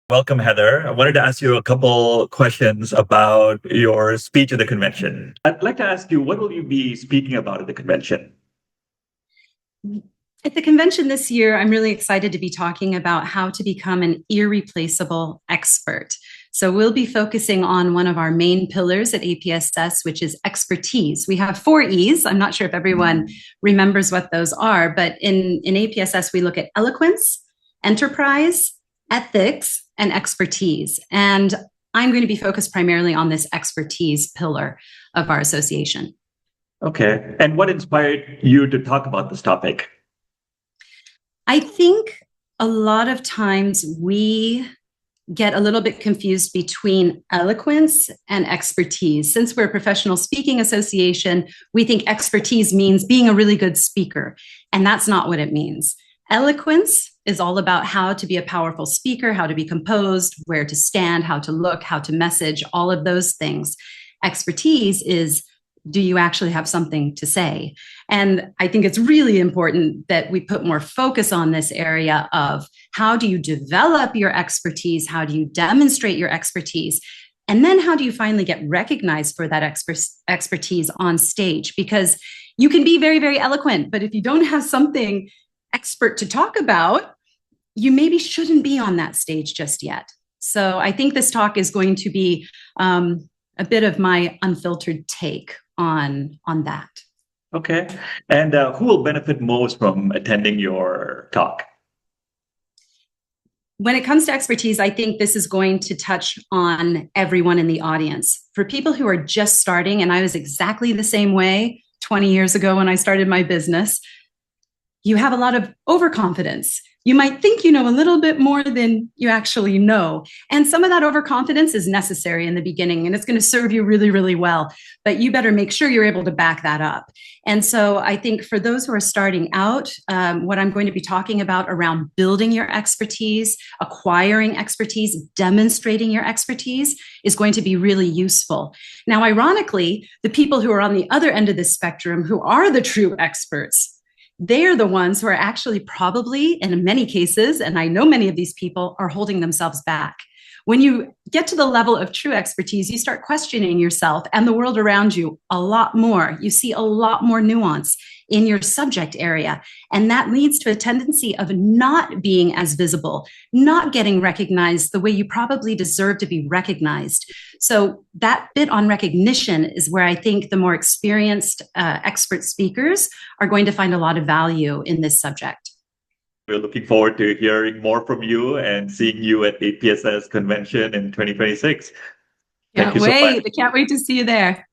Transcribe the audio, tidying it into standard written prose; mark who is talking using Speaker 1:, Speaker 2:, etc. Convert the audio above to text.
Speaker 1: Welcome, Heather. I wanted to ask you a couple questions about your speech at the convention. I'd like to ask you, what will you be speaking about at the convention?
Speaker 2: At the convention this year, I'm really excited to be talking about how to become an irreplaceable expert. So, we'll be focusing on one of our main pillars at APSS, which is expertise. We have four E's. I'm not sure if everyone remembers what those are, but in APSS, we look at eloquence, enterprise, ethics, and expertise. And I'm going to be focused primarily on this expertise pillar of our association.
Speaker 1: Okay. And what inspired you to talk about this topic?
Speaker 2: I think a lot of times we get a little bit confused between eloquence and expertise. Since we're a professional speaking association, we think expertise means being a really good speaker, and that's not what it means. Eloquence is all about how to be a powerful speaker, how to be composed, where to stand, how to look, how to message, all of those things. Expertise is, do you actually have something to say? And I think it's really important that we put more focus on this area of how do you develop your expertise? How do you demonstrate your expertise? And then how do you finally get recognized for that expertise on stage? Because you can be very, very eloquent, but if you don't have something expert to talk about, you maybe shouldn't be on that stage just yet. So I think this talk is going to be a bit of my unfiltered take on that.
Speaker 1: Okay. And who will benefit most from attending your talk?
Speaker 2: When it comes to expertise, I think this is going to touch on everyone in the audience. For people who are just starting, and I was exactly the same way 20 years ago when I started my business, you have a lot of overconfidence. You might think you know a little bit more than you actually know. And some of that overconfidence is necessary in the beginning, and it's going to serve you really, really well. But you better make sure you're able to back that up. And so I think for those who are starting out, what I'm going to be talking about around building your expertise, acquiring expertise, demonstrating your expertise is going to be really useful. Now, ironically, the people who are on the other end of the spectrum, who are the true experts, they are the ones who are actually probably, in many cases, and I know many of these people, are holding themselves back. When you get to the level of true expertise, you start questioning yourself and the world around you a lot more. You see a lot more nuance in your subject area. And that leads to a tendency of not being as visible, not getting recognized the way you probably deserve to be recognized. So that bit on recognition is where I think the more experienced expert speakers are going to find a lot of value in this subject.
Speaker 1: We're looking forward to hearing more from you and seeing you at the APSS Convention in 2026. Thank
Speaker 2: Can't
Speaker 1: you so much.
Speaker 2: wait. I can't wait to see you there.